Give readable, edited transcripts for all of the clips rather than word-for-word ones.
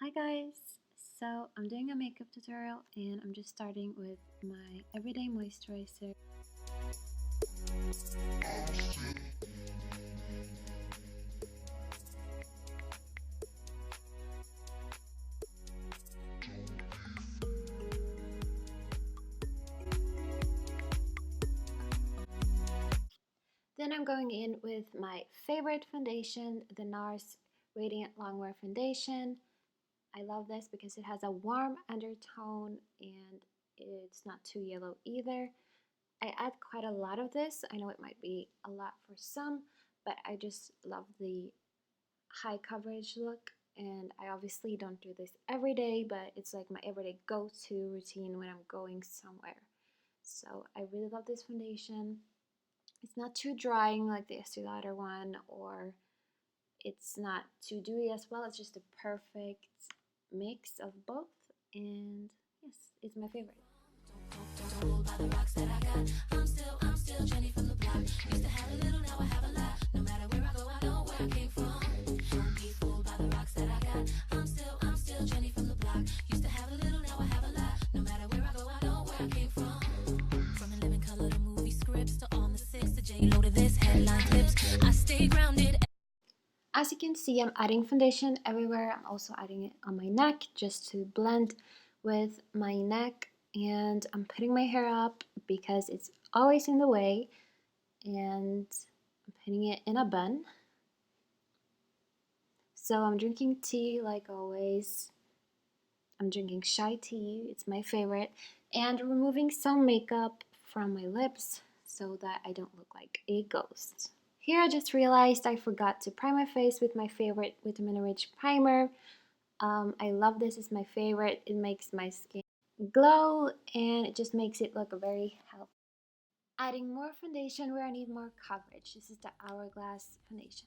Hi guys! So I'm doing a makeup tutorial and I'm just starting with my everyday moisturizer. Then I'm going in with my favorite foundation, the Nars Radiant Longwear Foundation. I love this because it has a warm undertone and it's not too yellow either. I add quite a lot of this. I know it might be a lot for some, but I just love the high coverage look, and I obviously don't do this every day, but it's like my everyday go-to routine when I'm going somewhere. So I really love this foundation. It's not too drying like the Estee Lauder one, or it's not too dewy as well. It's just a perfect mix of both, and yes, it's my favorite. Don't by the rocks that I got. I'm still Jenny from the block. Used to have a little, now I have a lot. No matter where I go, I know where I came from. Don't be fooled by the rocks that I got. I'm still Jenny from the block. Used to have a little, now I have a lot. No matter where I go, I know where I came from. From a living color to movie scripts to on the 6 to J Lo to this headline clips. I stay grounded. As you can see, I'm adding foundation everywhere. I'm also adding it on my neck just to blend with my neck. And I'm putting my hair up because it's always in the way, and I'm putting it in a bun. So I'm drinking tea like always. I'm drinking chai tea, it's my favorite, and removing some makeup from my lips so that I don't look like a ghost. Here I just realized I forgot to prime my face with my favorite vitamin-rich primer. I love this, it's my favorite. It makes my skin glow and it just makes it look very healthy. Adding more foundation where I need more coverage. This is the Hourglass foundation.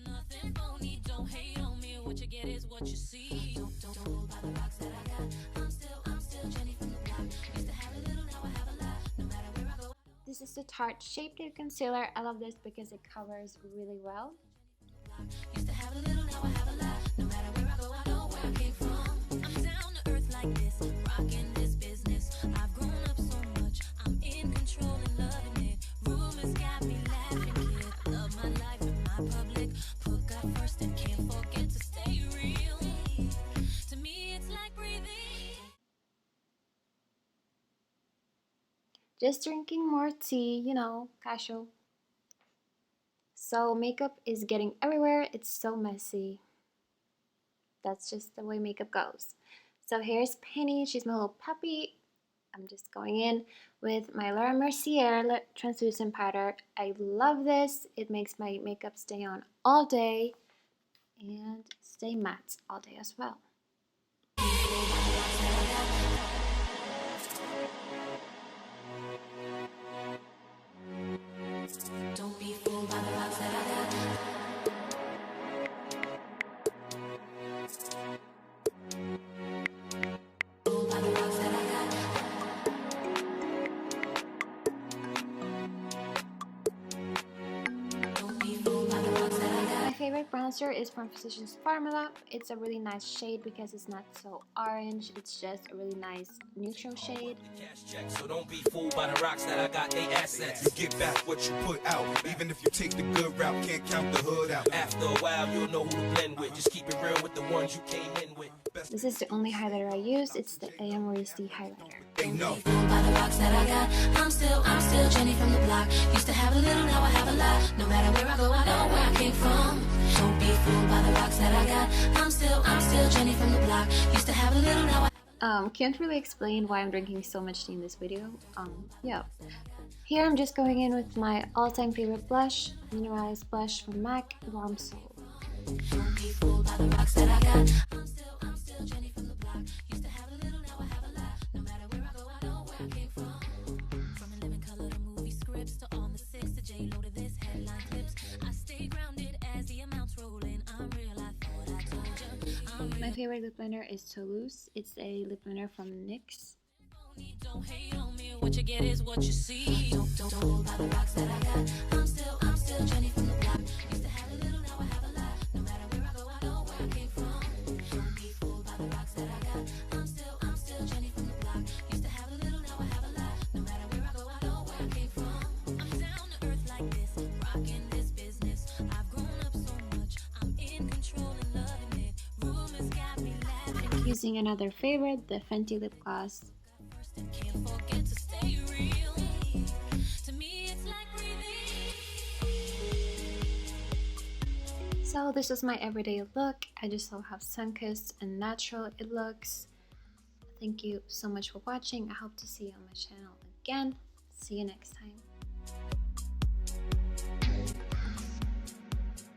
Nothing phony, don't hate on me. What you get is what you see. Don't hold by the rocks that I got. I'm still Jenny from the block. Used to have a little, now I have a lot. No matter where I go. This is the Tarte Shape Tape Concealer. I love this because it covers really well. Used to have a little, now I have a lot. No matter where I go, I know where I came from. I'm down to earth like this, rocking this business. I've grown up so much, I'm in control and loving it. Rumors got me laughing, kid. I love my life and my public. Put God first and can't forget to stay real. To me, it's like breathing. Just drinking more tea, you know, casual. So makeup is getting everywhere. It's so messy. That's just the way makeup goes. So here's Penny. She's my little puppy. I'm just going in with my Mercier translucent powder. I love this. It makes my makeup stay on all day and stay matte all day as well. Don't be fooled by the rocks that I got. My favorite bronzer is from Physicians Formula. It's a really nice shade because it's not so orange. It's just a really nice neutral shade. So don't be fooled by the rocks that I got, they assets. You get back what you put out, even if you take the good route, can't count the hood out. After a while, you'll know who to blend with. Just keep it real with the ones you came in with. This is the only highlighter I use. It's the Amrezy highlighter. They know. By the rocks that I got, I'm still Jenny from the block. Used to have a little, now I have a lot. No matter where I go, I know where I came from. Don't be fooled by the rocks that I got. I'm still Jenny from the block. Used to have a little, now I can't really explain why I'm drinking so much tea in this video. Yeah. Here I'm just going in with my all-time favorite blush, Mineralize blush from MAC, Warm Soul. Don't be fooled by the rocks that I got. I'm still Jenny from the block. Used to have a little, now I have a lot. No matter where I go, I know where I came from. From a living color to movie scripts to on the 6 to J Lo to this headline clips. I stay grounded as the amounts roll in. I'm real, I thought I told you. My favorite lip liner is Toulouse. It's a lip liner from NYX. Don't hate on me. What you get is what you see. Don't hold by the rocks that I got. I'm still Jenny from the block. Used to have a little, now I have a lot. No matter where I go, I know where I came from. Don't be Using another favorite, the Fenty lip gloss. Can't forget to stay real. To me, it's like breathing. So this is my everyday look. I just love how sun-kissed and natural it looks. Thank you so much for watching. I hope to see you on my channel again. See you next time.